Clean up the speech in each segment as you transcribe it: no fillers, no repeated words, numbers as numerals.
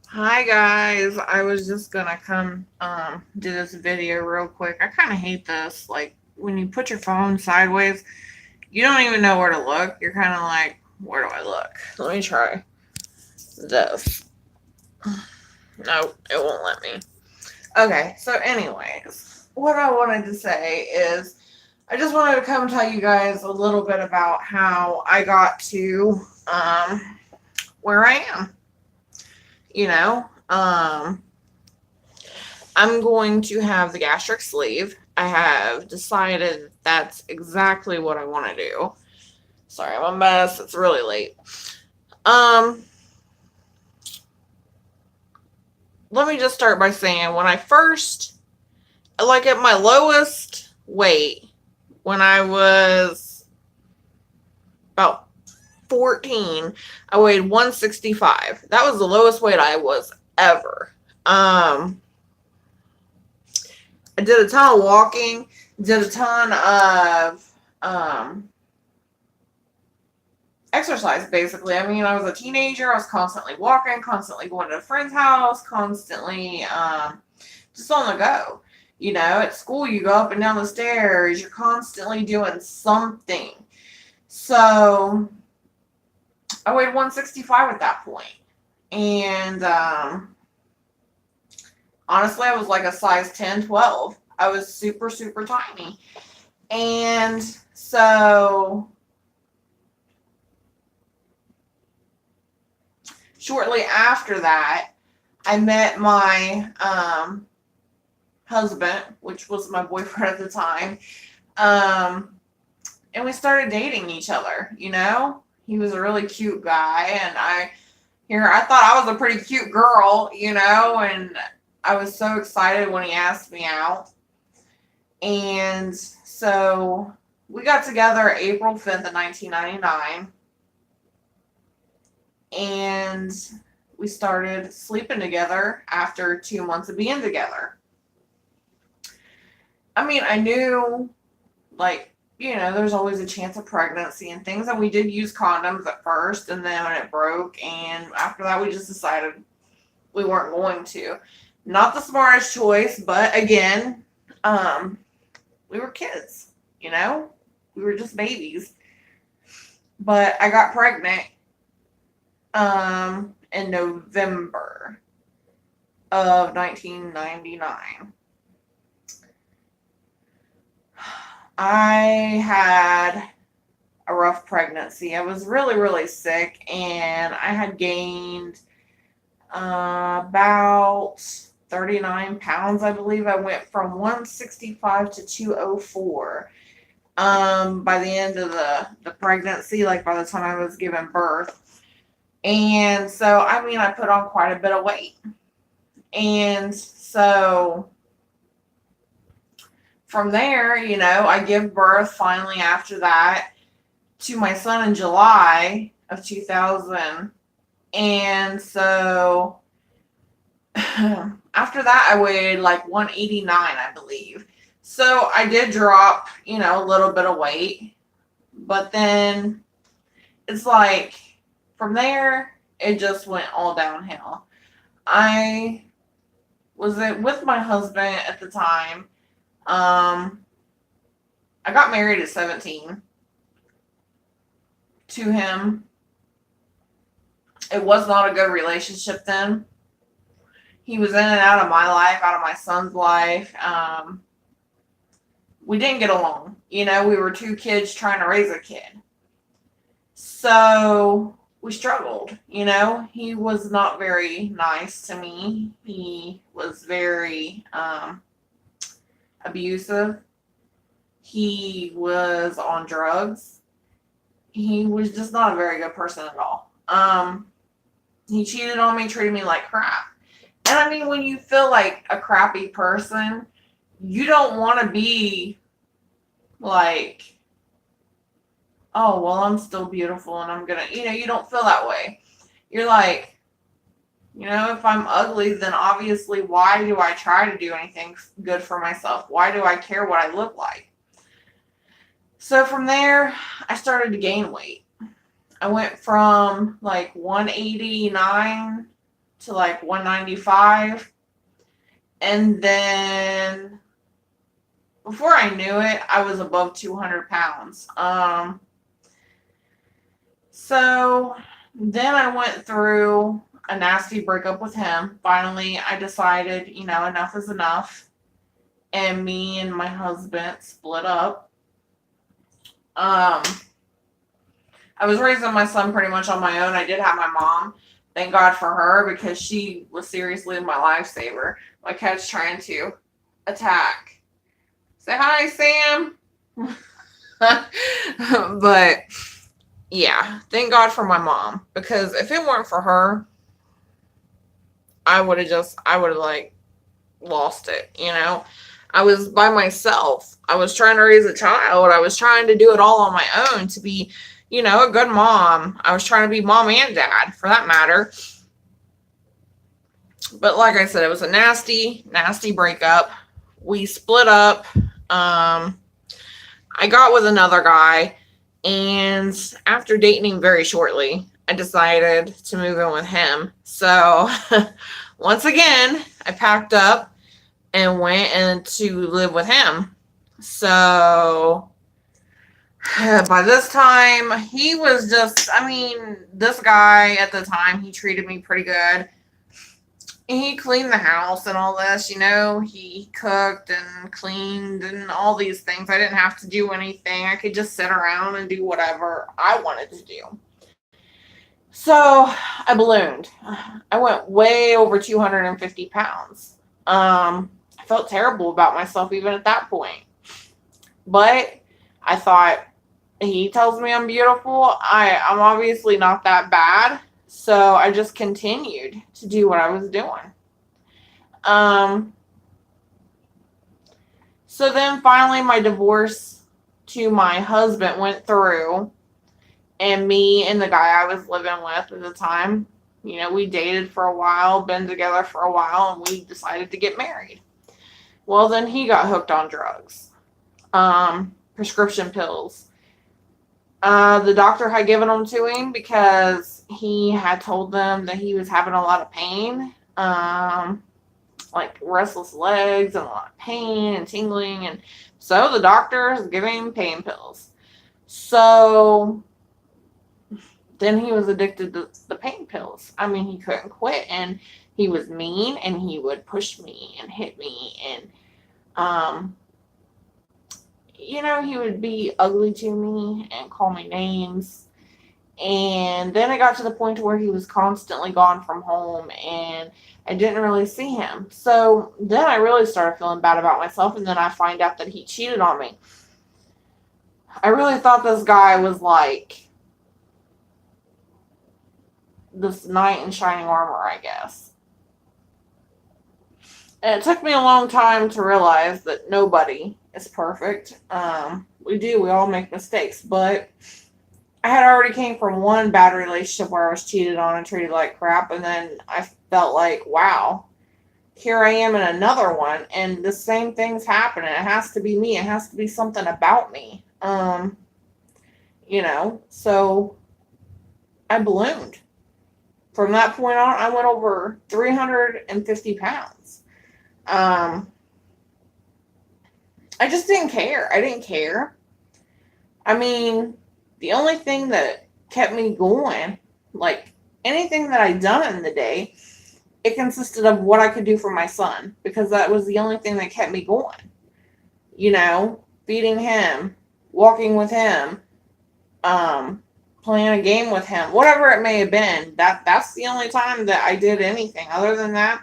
Hi guys, I was just gonna come do this video real quick. I kind of hate this. Like when you put your phone sideways, you don't even know where to look. You're kind of like, where do I look? Let me try this. No, it won't let me. Okay, so anyways, what I wanted to say is I just wanted to come tell you guys a little bit about how I got to where I am. You know, I'm going to have the gastric sleeve. I have decided that's exactly what I want to do. Sorry, I'm a mess. It's really late. Um, Let me just start by saying when I first, like at my lowest weight, when I was about 14, I weighed 165. That was the lowest weight I was ever. I did a ton of walking, did a ton of exercise basically. I mean, I was a teenager. I was constantly walking, constantly going to a friend's house, constantly just on the go. You know, at school, you go up and down the stairs, you're constantly doing something. So I weighed 165 at that point. And honestly, I was like a size 10, 12. I was super, super tiny. And so shortly after that, I met my husband, which was my boyfriend at the time, um, and we started dating each other. You know, he was a really cute guy, and I thought I was a pretty cute girl. You know, and I was so excited when he asked me out, and so we got together April 5th of 1999, and we started sleeping together after 2 months of being together. I mean, I knew, like, there's always a chance of pregnancy and things, and we did use condoms at first, and then when it broke, and after that, we just decided we weren't going to. Not the smartest choice, but again, um, we were kids, you know? We were just babies. But I got pregnant in November of 1999. I had a rough pregnancy. I was really, really sick, and I had gained about 39 pounds, I believe. I went from 165 to 204 by the end of the pregnancy, like by the time I was giving birth. And so, I mean, I put on quite a bit of weight. And so from there, I give birth finally after that to my son in July of 2000. And so after that, I weighed like 189, I believe. So I did drop, a little bit of weight. But then it's like from there, it just went all downhill. I was with my husband at the time. Um, I got married at 17 to him. It was not a good relationship then. He was in and out of my life, out of my son's life. We didn't get along. We were two kids trying to raise a kid. So we struggled. He was not very nice to me. He was very abusive. He was on drugs. He was just not a very good person at all. He cheated on me, treated me like crap. And I mean, when you feel like a crappy person, you don't want to be like, oh, well, I'm still beautiful and I'm going to, you don't feel that way. You're like, if I'm ugly, then obviously, why do I try to do anything good for myself? Why do I care what I look like? So from there, I started to gain weight. I went from like 189 to like 195. And then before I knew it, I was above 200 pounds. So then I went through a nasty breakup with him. Finally, I decided, enough is enough. And me and my husband split up. Um, I was raising my son pretty much on my own. I did have my mom. Thank God for her because she was seriously my lifesaver. My cat's trying to attack. Say hi, Sam. But yeah, thank God for my mom because if it weren't for her, I would have like lost it, I was by myself. I was trying to raise a child. I was trying to do it all on my own to be, a good mom. I was trying to be mom and dad for that matter. But like I said, it was a nasty, nasty breakup. We split up. I got with another guy, and after dating him very shortly, I decided to move in with him. So once again, I packed up and went in to live with him. So by this time, he was just, this guy at the time, he treated me pretty good. He cleaned the house and all this, he cooked and cleaned and all these things. I didn't have to do anything. I could just sit around and do whatever I wanted to do. So I ballooned. I went way over 250 pounds. I felt terrible about myself even at that point. But I thought, he tells me I'm beautiful. I'm obviously not that bad. So I just continued to do what I was doing. So then finally my divorce to my husband went through, and me and the guy I was living with at the time, we dated for a while, been together for a while, and we decided to get married. Well, then he got hooked on drugs, prescription pills. The doctor had given them to him because he had told them that he was having a lot of pain, like restless legs and a lot of pain and tingling. And so the doctors giving him pain pills. So then he was addicted to the pain pills. He couldn't quit, and he was mean, and he would push me and hit me, and he would be ugly to me and call me names. And then it got to the point where he was constantly gone from home, and I didn't really see him. So then I really started feeling bad about myself, and then I find out that he cheated on me. I really thought this guy was like this knight in shining armor, I guess. And it took me a long time to realize that nobody is perfect. We all make mistakes, but I had already came from one bad relationship where I was cheated on and treated like crap, and then I felt like, wow, here I am in another one, and the same thing's happening. It has to be me. It has to be something about me. So I ballooned. From that point on, I went over 350 pounds. I just didn't care. I didn't care. The only thing that kept me going, like anything that I'd done in the day, it consisted of what I could do for my son, because that was the only thing that kept me going. Feeding him, walking with him, playing a game with him, whatever it may have been. That's the only time that I did anything. Other than that,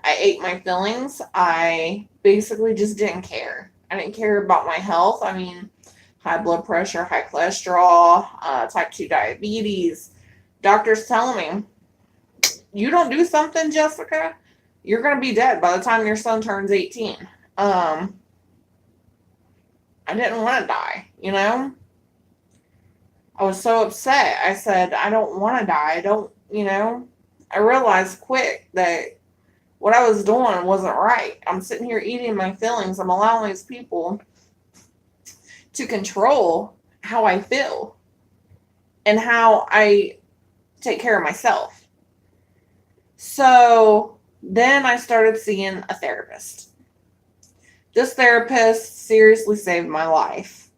I ate my fillings. I basically just didn't care. I didn't care about my health. High blood pressure, high cholesterol, type 2 diabetes. Doctors telling me, you don't do something, Jessica, you're going to be dead by the time your son turns 18. I didn't want to die, I was so upset. I said, I don't want to die. I realized quick that what I was doing wasn't right. I'm sitting here eating my fillings. I'm allowing these people to control how I feel and how I take care of myself. So then I started seeing a therapist. This therapist seriously saved my life.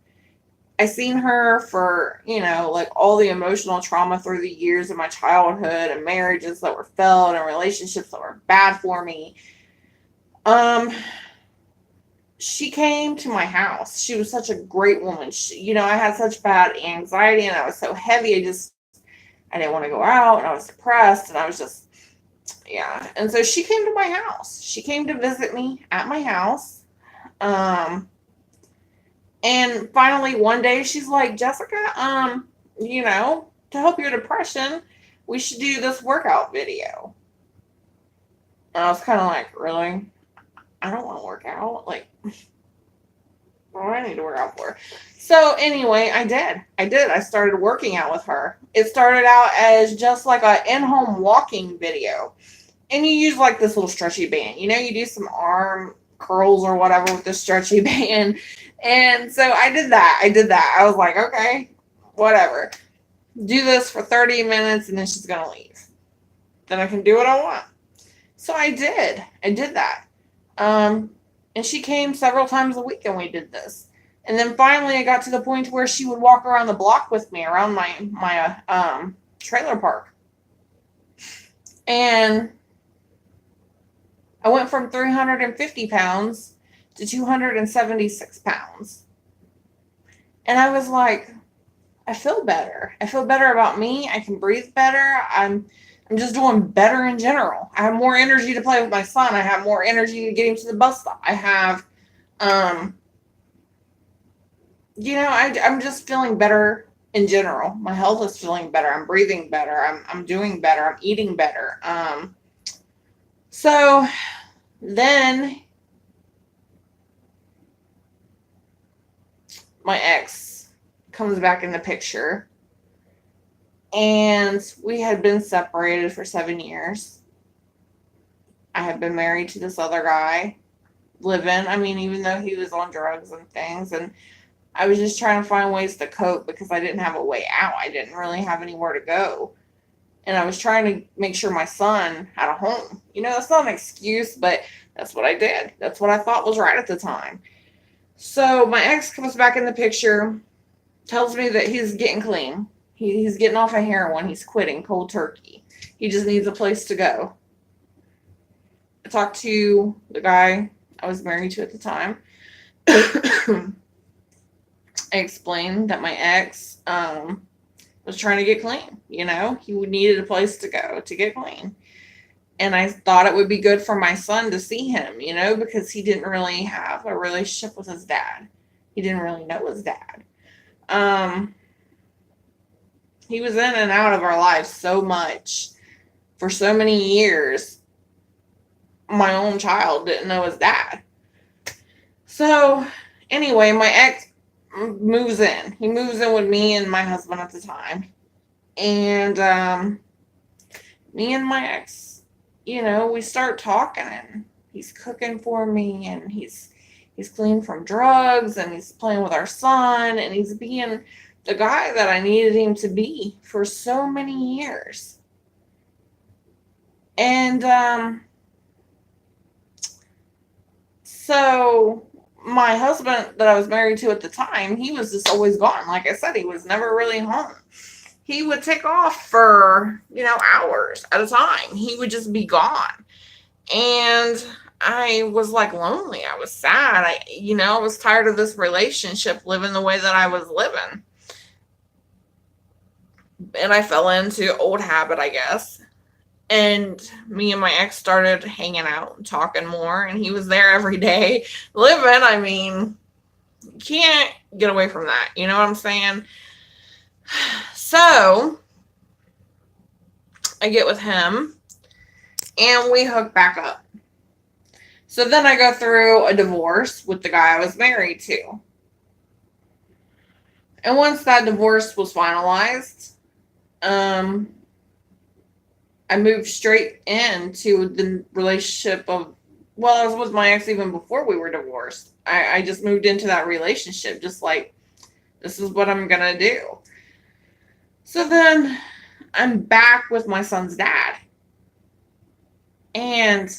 I seen her for, like all the emotional trauma through the years of my childhood and marriages that were failed and relationships that were bad for me. She came to my house. She was such a great woman. I had such bad anxiety and I was so heavy. I didn't want to go out and I was depressed and I was just, yeah. And so she came to my house. She came to visit me at my house. And finally one day she's like, Jessica, to help your depression, we should do this workout video. And I was kind of like, really? I don't want to work out. Like, what do I need to work out for? So anyway, I did. I started working out with her. It started out as just like a in-home walking video. And you use like this little stretchy band. You do some arm curls or whatever with this stretchy band. And so I did that. I was like, okay, whatever. Do this for 30 minutes and then she's going to leave. Then I can do what I want. So I did. I did that. And she came several times a week and we did this. And then finally I got to the point where she would walk around the block with me around my trailer park. And I went from 350 pounds to 276 pounds. And I was like, I feel better. I feel better about me. I can breathe better. I'm just doing better in general. I have more energy to play with my son. I have more energy to get him to the bus stop. I have, I'm just feeling better in general. My health is feeling better. I'm breathing better. I'm doing better. I'm eating better. So then my ex comes back in the picture. And we had been separated for 7 years. I had been married to this other guy, even though he was on drugs and things. And I was just trying to find ways to cope because I didn't have a way out. I didn't really have anywhere to go. And I was trying to make sure my son had a home. That's not an excuse, but that's what I did. That's what I thought was right at the time. So my ex comes back in the picture, tells me that he's getting clean. He's getting off of heroin. He's quitting cold turkey. He just needs a place to go. I talked to the guy I was married to at the time. I explained that my ex was trying to get clean. He needed a place to go to get clean. And I thought it would be good for my son to see him, because he didn't really have a relationship with his dad. He didn't really know his dad. He was in and out of our lives so much for so many years. My own child didn't know his dad. So anyway, my ex moves in. He moves in with me and my husband at the time. And me and my ex, we start talking and he's cooking for me and he's clean from drugs and he's playing with our son and he's being the guy that I needed him to be for so many years. And so my husband that I was married to at the time, he was just always gone. Like I said, he was never really home. He would take off for, hours at a time. He would just be gone. And I was like lonely. I was sad. I was tired of this relationship living the way that I was living. And I fell into old habit, I guess. And me and my ex started hanging out and talking more. And he was there every day living. You can't get away from that. You know what I'm saying? So I get with him and we hook back up. So then I go through a divorce with the guy I was married to. And once that divorce was finalized, I moved straight into the relationship of, I was with my ex even before we were divorced. I just moved into that relationship, just like, this is what I'm going to do. So then I'm back with my son's dad. And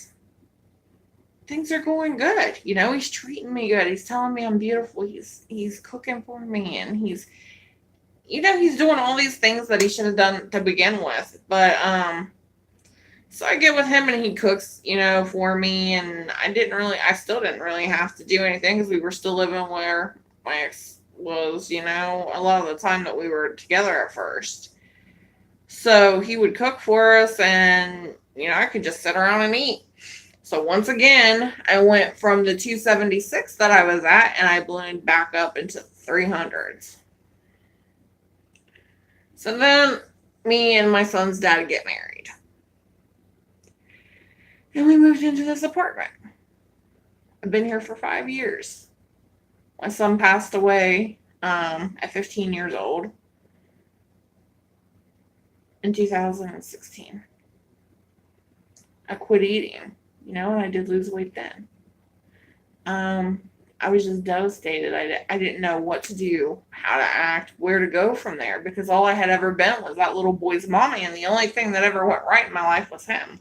things are going good. You know, he's treating me good. He's telling me I'm beautiful. He's cooking for me, and he's doing all these things that he should have done to begin with. But so I get with him and he cooks, for me, and I still didn't really have to do anything because we were still living where my ex was, a lot of the time that we were together at first. So he would cook for us, and I could just sit around and eat. So once again, I went from the 276 that I was at, and I ballooned back up into 300s. So then me and my son's dad get married. And we moved into this apartment. I've been here for 5 years. My son passed away at 15 years old in 2016. I quit eating, and I did lose weight then. I was just devastated. I didn't know what to do, how to act, where to go from there, because all I had ever been was that little boy's mommy, and the only thing that ever went right in my life was him.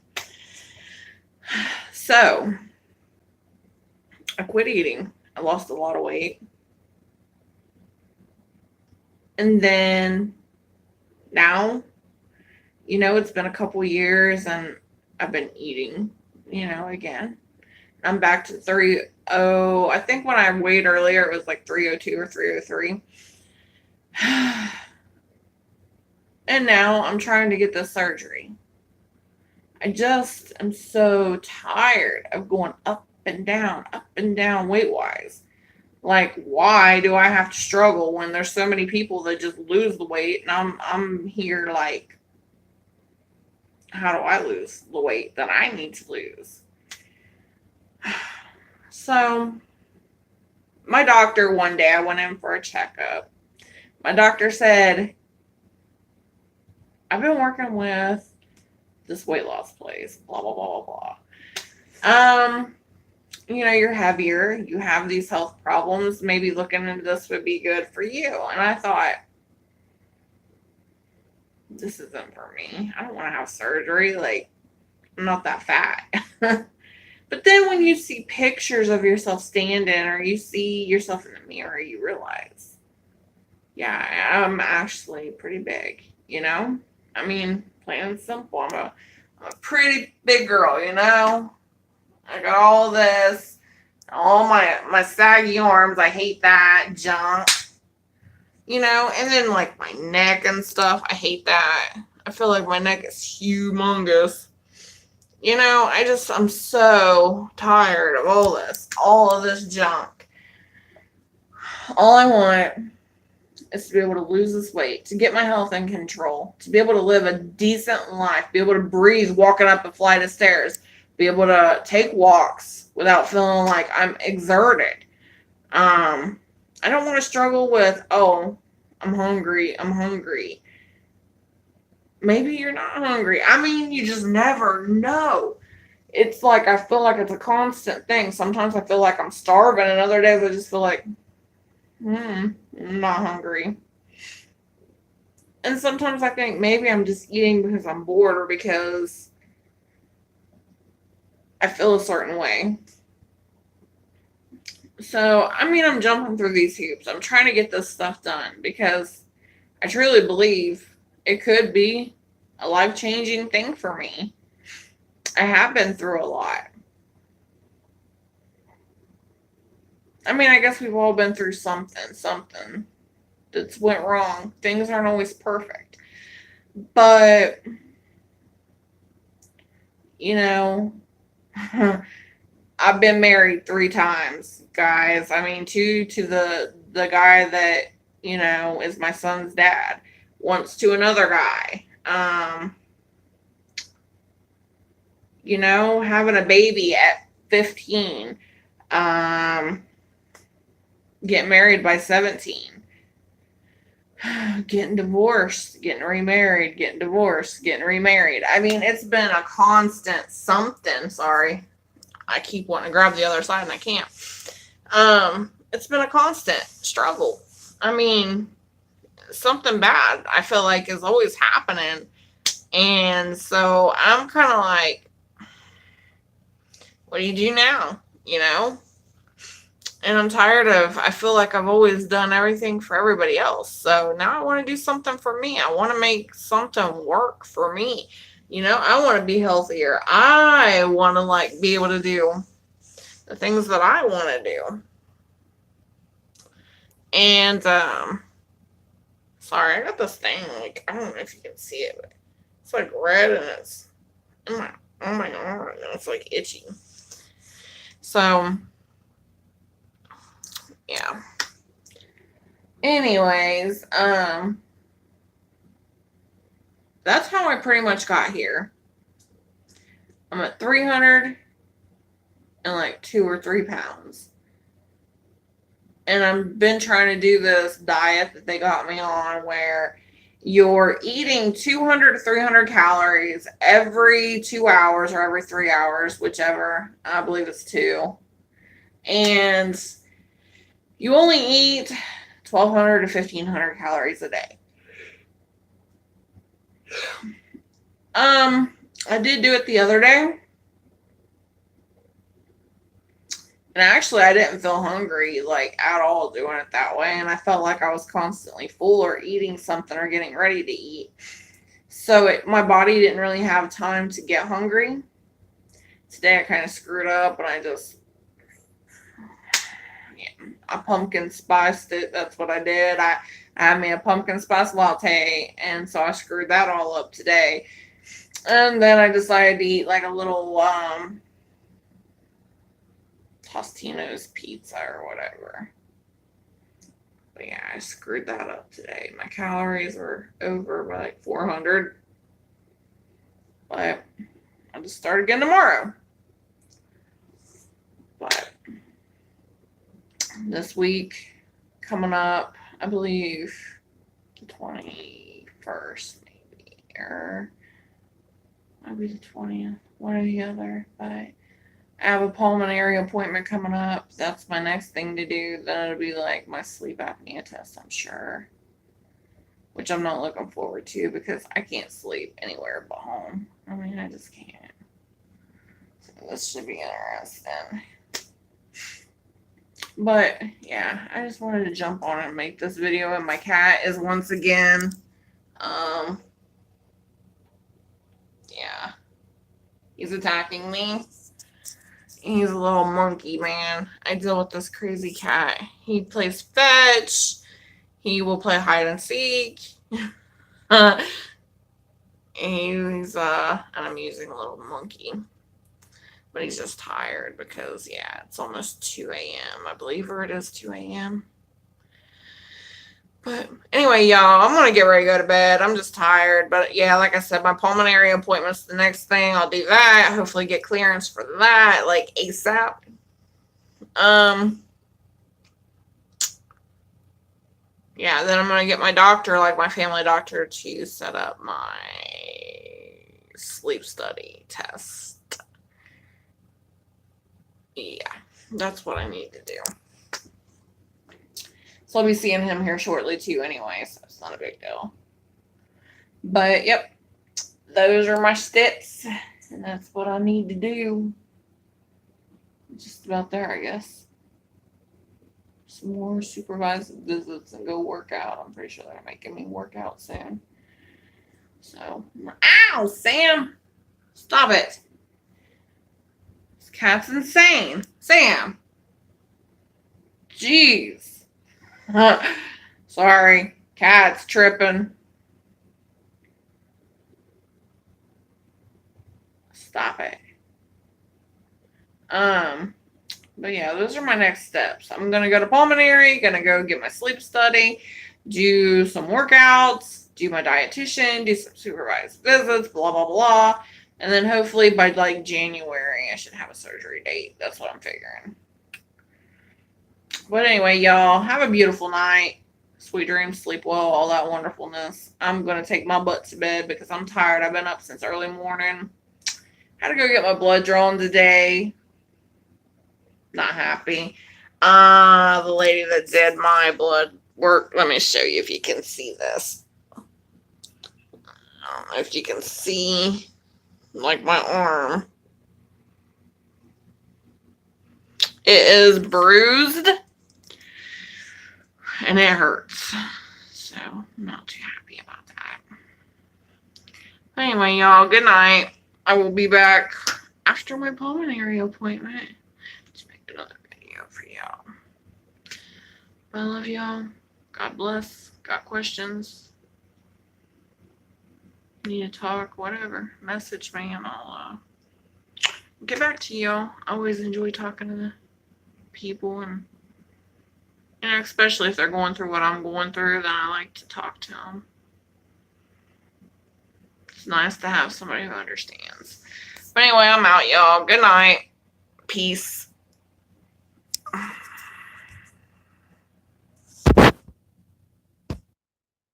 So, I quit eating. I lost a lot of weight. And then, now, it's been a couple years, and I've been eating, again. I'm back to 30. I think when I weighed earlier, it was like 302 or 303. And now I'm trying to get this surgery. I just am so tired of going up and down weight-wise. Like, why do I have to struggle when there's so many people that just lose the weight, and I'm here like, how do I lose the weight that I need to lose? So, my doctor, one day, I went in for a checkup. My doctor said, I've been working with this weight loss place, blah, blah, blah, blah, blah. You're heavier. You have these health problems. Maybe looking into this would be good for you. And I thought, this isn't for me. I don't want to have surgery. Like, I'm not that fat. But then when you see pictures of yourself standing, or you see yourself in the mirror, you realize, yeah, I'm actually pretty big, I mean, plain and simple. I'm a pretty big girl, I got all this, all my saggy arms. I hate that junk, and then like my neck and stuff. I hate that. I feel like my neck is humongous. I'm so tired of all of this junk. All I want is to be able to lose this weight, to get my health in control, to be able to live a decent life, be able to breathe walking up a flight of stairs, be able to take walks without feeling like I'm exerted. I don't want to struggle with, I'm hungry. Maybe you're not hungry. I mean, you just never know. It's like, I feel like it's a constant thing. Sometimes I feel like I'm starving, and other days I just feel like, I'm not hungry. And sometimes I think maybe I'm just eating because I'm bored, or because I feel a certain way. So, I'm jumping through these hoops. I'm trying to get this stuff done because I truly believe it could be a life-changing thing for me. I have been through a lot. I guess we've all been through something that's went wrong. Things aren't always perfect. But, I've been married 3 times, guys. 2 to the guy that, is my son's dad. Once to another guy. Having a baby at 15. Getting married by 17. Getting divorced, getting remarried, getting divorced, getting remarried. It's been a constant something. Sorry. I keep wanting to grab the other side and I can't. It's been a constant struggle. Something bad, I feel like, is always happening. And so I'm kind of like, what do you do now? You know? And I'm tired of, I feel like I've always done everything for everybody else. So now I want to do something for me. I want to make something work for me. You know, I want to be healthier. I want to like be able to do the things that I want to do. And sorry, I got this thing like I don't know if you can see it, but it's like red and it's in my on my arm and it's like itchy. So yeah. Anyways, that's how I pretty much got here. I'm at 300 and like 2 or 3 pounds. And I've been trying to do this diet that they got me on where you're eating 200 to 300 calories every 2 hours or every 3 hours, whichever. I believe it's two. And you only eat 1,200 to 1,500 calories a day. I did do it the other day. And actually, I didn't feel hungry, like, at all doing it that way. And I felt like I was constantly full or eating something or getting ready to eat. So my body didn't really have time to get hungry. Today, I kind of screwed up and I pumpkin spiced it. That's what I did. I had me a pumpkin spice latte. And so I screwed that all up today. And then I decided to eat like a little, Tostino's pizza or whatever. But yeah, I screwed that up today. My calories were over by like 400. But I'll just start again tomorrow. But this week coming up, I believe the 21st maybe, or maybe the 20th, one or the other. But I have a pulmonary appointment coming up. That's my next thing to do. Then it'll be like my sleep apnea test, I'm sure. Which I'm not looking forward to because I can't sleep anywhere but home. I mean, I just can't. So this should be interesting. But yeah, I just wanted to jump on and make this video. And my cat is once again, yeah, he's attacking me. He's a little monkey, man. I deal with this crazy cat. He plays fetch. He will play hide and seek. He's an amusing little monkey. But he's just tired because, yeah, it's almost 2 a.m. I believe, or it is 2 a.m. But anyway, y'all, I'm going to get ready to go to bed. I'm just tired. But yeah, like I said, my pulmonary appointment's the next thing. I'll do that. Hopefully get clearance for that, like ASAP. Yeah, then I'm going to get my doctor, like my family doctor, to set up my sleep study test. Yeah, that's what I need to do. So I'll be seeing him here shortly too anyway, so it's not a big deal. But yep, those are my steps, and that's what I need to do. Just about there, I guess. Some more supervised visits and go work out. I'm pretty sure they're making me work out soon. So, ow, Sam! Stop it. This cat's insane. Sam! Jeez. Sorry, cat's tripping. Stop it. But yeah, those are my next steps. I'm gonna go to pulmonary, gonna go get my sleep study, do some workouts, do my dietitian, do some supervised visits, blah blah blah. And then hopefully by like January I should have a surgery date. That's what I'm figuring. But anyway, y'all, have a beautiful night. Sweet dreams, sleep well, all that wonderfulness. I'm going to take my butt to bed because I'm tired. I've been up since early morning. Had to go get my blood drawn today. Not happy. The lady that did my blood work, let me show you if you can see this. I don't know if you can see, like, my arm. It is bruised and it hurts. So I'm not too happy about that. But anyway, y'all, good night. I will be back after my pulmonary appointment to make another video for y'all. I love y'all. God bless. Got questions? Need to talk? Whatever. Message me and I'll get back to y'all. I always enjoy talking to the people, and especially if they're going through what I'm going through, then I like to talk to them. It's nice to have somebody who understands. But anyway, I'm out, y'all. Good night. Peace.